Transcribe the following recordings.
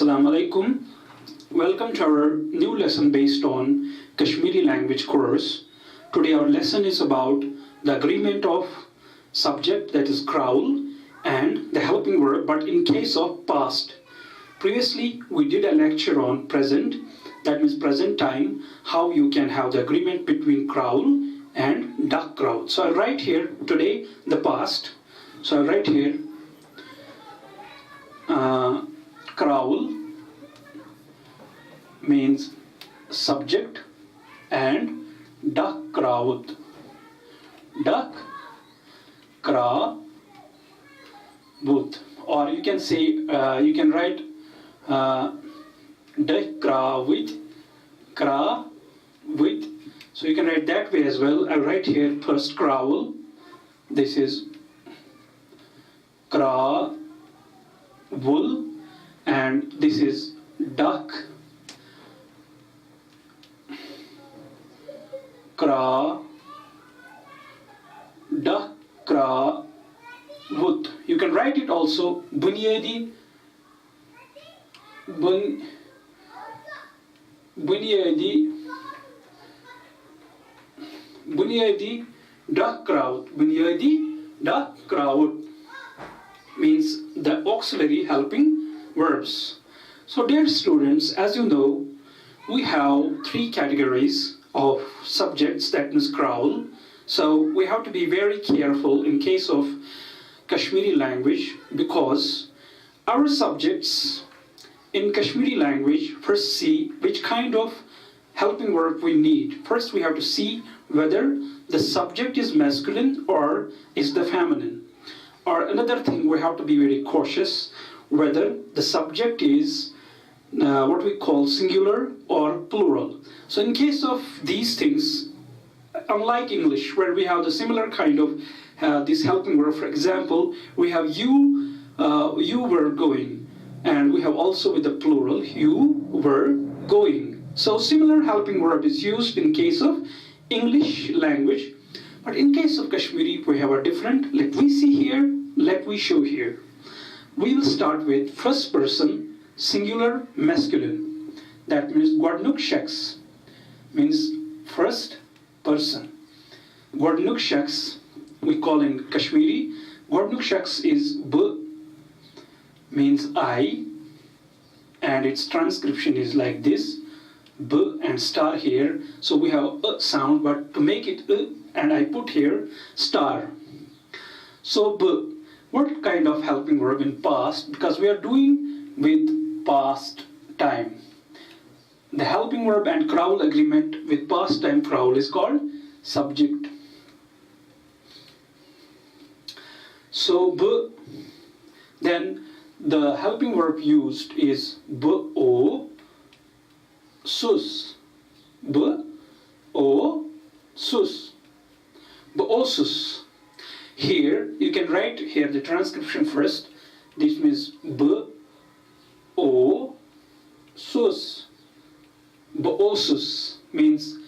Assalamu alaikum. Welcome to our new lesson based on Kashmiri language course. Today our lesson is about the agreement of subject, that is kraavul, and the helping verb, but in case of past. Previously we did a lecture on present, that means present time, how you can have the agreement between kraavul and dakh kraavut. So I'll write here today the past. So I'll write here kraavul means subject and dakh kraavut. Dakh kraavut, or you can say you can write dakh kraavut, kraavut. So you can write that way as well. I'll write here first kraavul. This is kraavul, and this is dakh kraavut. You can write it also bunyadi dakh kraavut. Bunyadi dakh kraavut means the auxiliary helping verbs. So dear students, as you know, we have three categories of subjects, that means kraavul. So we have to be very careful in case of Kashmiri language, because our subjects in Kashmiri language, first see which kind of helping verb we need. First we have to see whether the subject is masculine or is the feminine. Or another thing, we have to be very cautious whether the subject is what we call singular or plural. So in case of these things, unlike English where we have the similar kind of this helping verb, for example, we have you were going, and we have also with the plural, you were going. So similar helping verb is used in case of English language. But in case of Kashmiri, we have a different. Let we see here, let we show here. We will start with first person, singular masculine. That means Guadnuk shaks, means first person. Guadnuk shaks, we call in Kashmiri, Guadnuk shaks is b, means I, and its transcription is like this, b and star here. So we have a sound, but to make it and I put here star. So b, what kind of helping verb in past? Because we are doing with past time. The helping verb and kraavul agreement with past time kraavul is called subject. So b, then the helping verb used is b-o sus. B-o sus. B-o-sus. Here, you can write here the transcription first. This means B-o-sus. B-o-sus means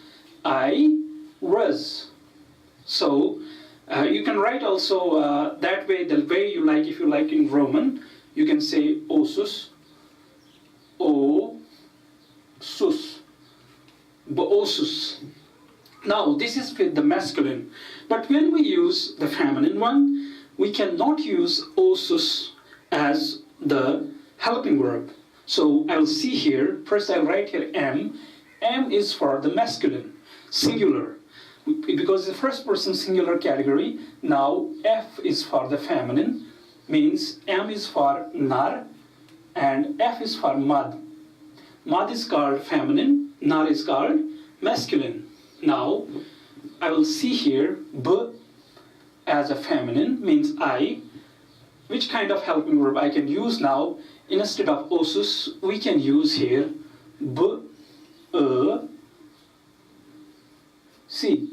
I was. So, you can write also that way, the way you like. If you like in Roman, you can say osus, o-sus, B-o-sus. Now, this is with the masculine. But when we use the feminine one, we cannot use osus as the helping verb. So I'll see here, first I'll write here M. M is for the masculine, singular. Because the first person singular category, now F is for the feminine, means M is for nar and F is for mad. Mad is called feminine, nar is called masculine. Now, I will see here b as a feminine, means I. Which kind of helping verb I can use now? Instead of osus, we can use here see,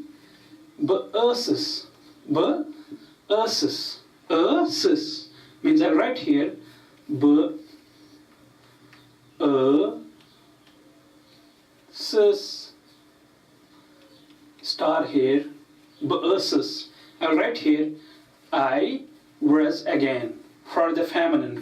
b-ursus, b-ursus, ursus, means I write here b-ursus, star here, b-ursus. I'll write here I was again, for the feminine,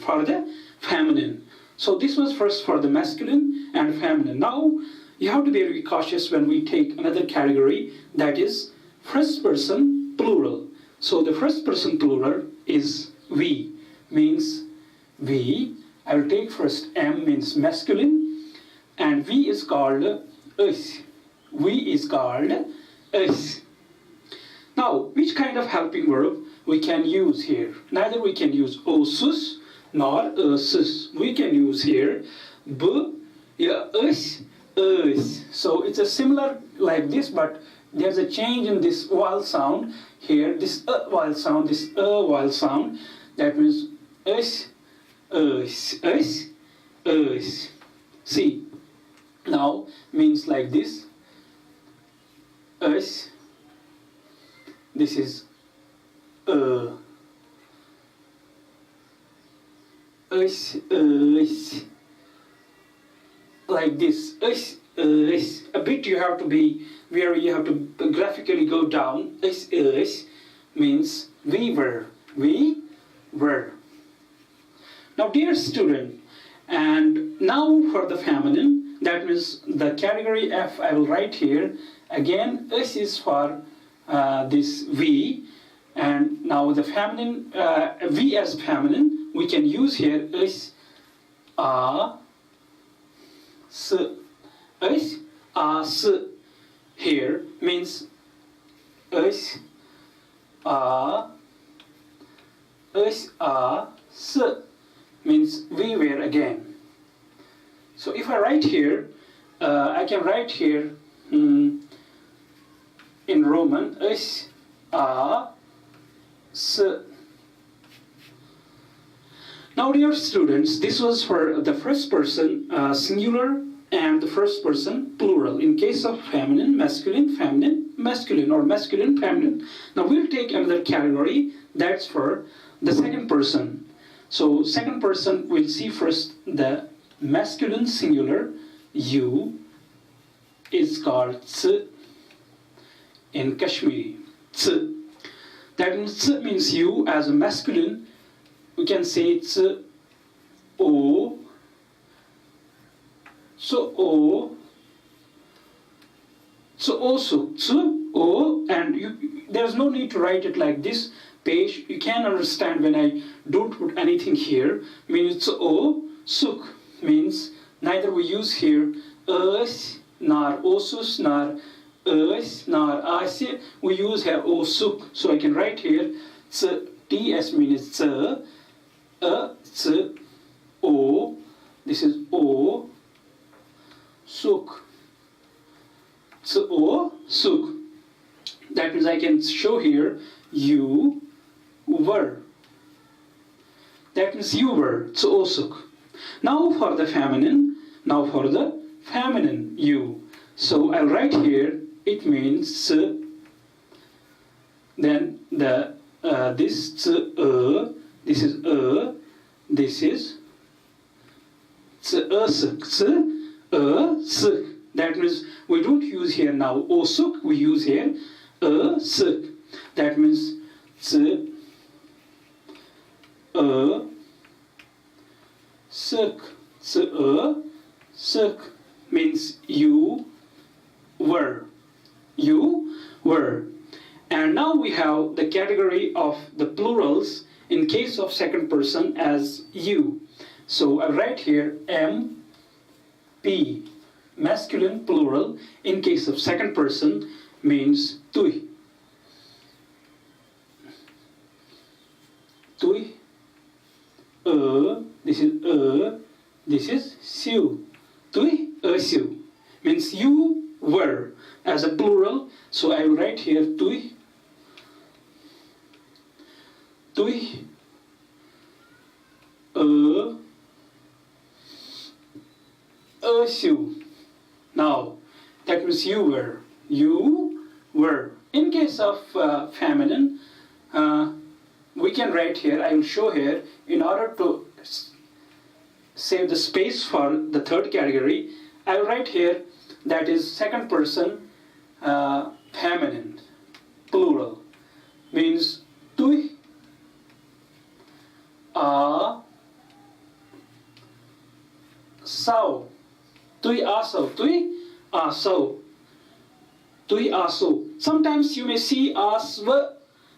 So this was first for the masculine and feminine. Now you have to be very cautious when we take another category, that is first person plural. So the first person plural is we, means we. I will take first M, means masculine, and we is called us. We is called us. Now, which kind of helping verb we can use here? Neither we can use osus nor usus. We can use here b, us, us. So it's a similar like this, but there's a change in this vowel sound here. This vowel sound, this vowel sound. That means us, us, us, us. See, now means like this. Us. This is us, us, like this. Us, a bit you have to be where you have to graphically go down. Us means we were. We were. Now, dear student, and now for the feminine, that means the category F I will write here. Again, us is for this we, and now the feminine, we as feminine, we can use here us, s, us, s. Here means us, us, s, means we were again. So if I write here, I can write here in Roman, us, s. Now, dear students, this was for the first person singular and the first person plural. In case of feminine, masculine, feminine, masculine, or masculine, feminine. Now we'll take another category, that's for the second person. So second person, we'll see first the masculine singular, you, is called ts in Kashmiri. Ts. That means ts means you. As a masculine, we can say ts, o. So o. So also ts, o, and there's no need to write it like this page. You can understand when I don't put anything here. Means it's o. Suk means neither we use here us, nor osus, nor us, nor as. We use here o suk. So I can write here ts means ts, ts, o. This is o, suk. Ts, o, suk. That means I can show here you were. That means you were. Ts, o, suk. Now for the feminine. Now for the feminine you. So I'll write here. It means then the this this is this is suk. That means we don't use here now osuk, we use here suk. That means suk. Suk means you were. You were. And now we have the category of the plurals in case of second person as you. So I write here M, P, masculine plural. In case of second person means tui. Tui, this is siu. Tui, siu. Means you were as a plural. So I will write here tui, tui, siu. Now that means you were. You were. In case of feminine, we can write here. I will show here in order to save the space for the third category. I will write here that is second person feminine plural means tui, sau. Tui asau. Tui asau. Tui asu. Sometimes you may see aswa,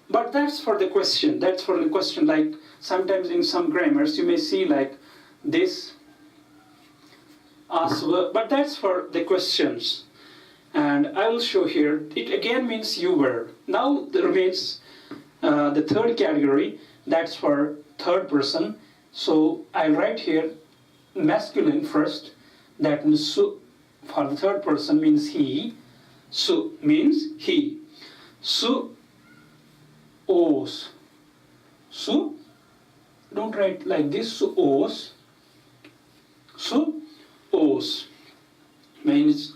but that's for the question. That's for the question. Like sometimes in some grammars you may see like this aswa, but that's for the questions. And I will show here. It again means you were. Now there remains the third category. That's for third person. So I'll write here masculine first. That means su. For the third person means he. Su means he. Su os. Su. Don't write like this. Su os. Su os means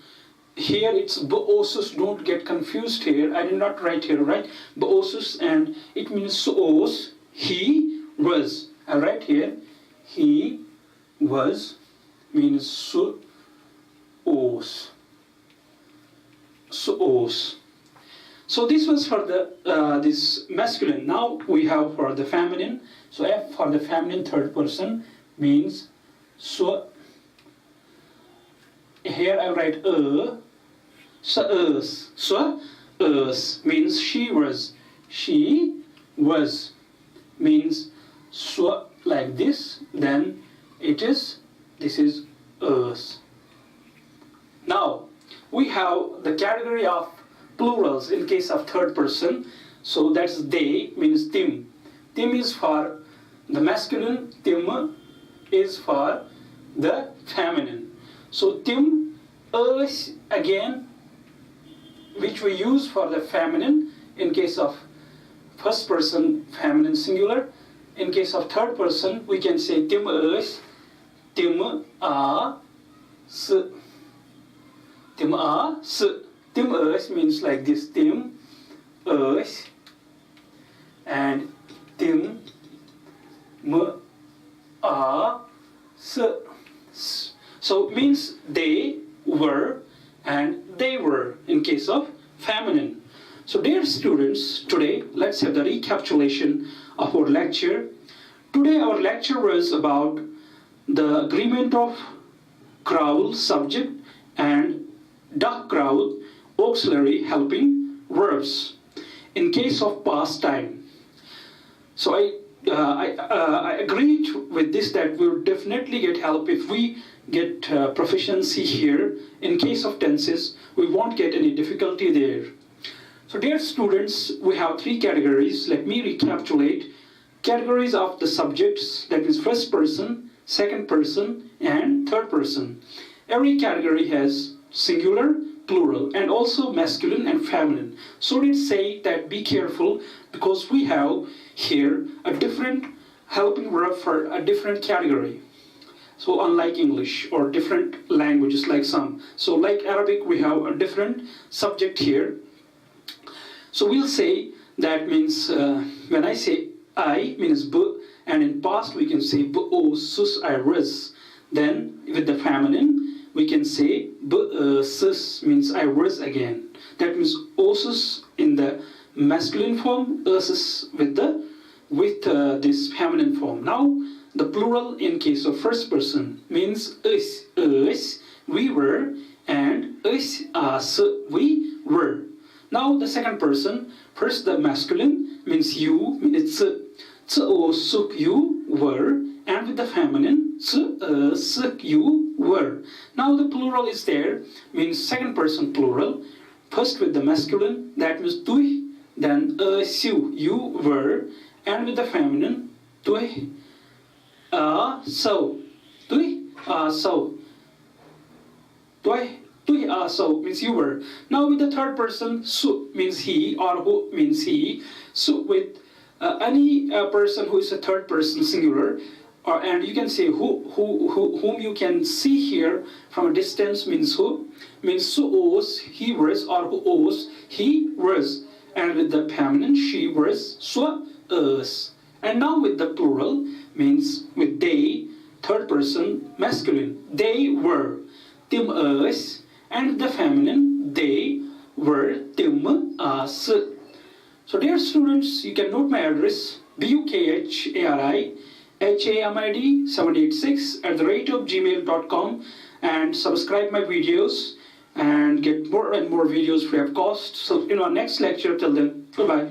here it's boosus. Don't get confused here. I did not write here, right? Boosus, and it means suos. He was. I write here. He was means suos. Suos. So this was for the this masculine. Now we have for the feminine. So F for the feminine third person means so. Here I write so means she was. She was means so like this. Then it is. This is us. Now we have the category of plurals in case of third person. So that's they means tim. Tim is for the masculine. Tim is for the feminine. So tim, us again, which we use for the feminine in case of first person feminine singular. In case of third person, we can say tim us, tim a s. Tim a s. Tim us means like this. Tim us and tim m a s. So means they were and they were in case of feminine. So dear students, today let's have the recapitulation of our lecture. Today our lecture was about the agreement of kraavul subject and dakh kraavut auxiliary helping verbs in case of past time. So I agreed with this that we'll definitely get help if we get proficiency here. In case of tenses, we won't get any difficulty there. So dear students, we have three categories. Let me recapitulate. Categories of the subjects, that is first person, second person, and third person. Every category has singular, plural, and also masculine and feminine. So let's say that be careful because we have here a different helping verb for a different category. So unlike English or different languages like some. So like Arabic, we have a different subject here. So we'll say that means when I say I means b, and in past we can say b o sus I was. Then with the feminine we can say b sus means I was again. That means osus in the masculine form, usus with this feminine form. Now the plural in case of first person means us, we were, and us, we were. Now the second person, first the masculine means you, means o suk you were, and with the feminine suk you were. Now the plural is there, means second person plural. First with the masculine, that means tui, then you were, and with the feminine tui. So means you were. Now with the third person, su means he or who means he. So with any person who is a third person singular, and you can say whom you can see here from a distance means who, means suos, he was, or whoos, he was, and with the feminine she was, so us. And now with the plural means with they, third person masculine, they were, tim us, and the feminine they were, tim us. So dear students, you can note my address, bukharihamid786 Haamid786 and subscribe my videos and get more and more videos free of cost. So in our next lecture, till then, goodbye.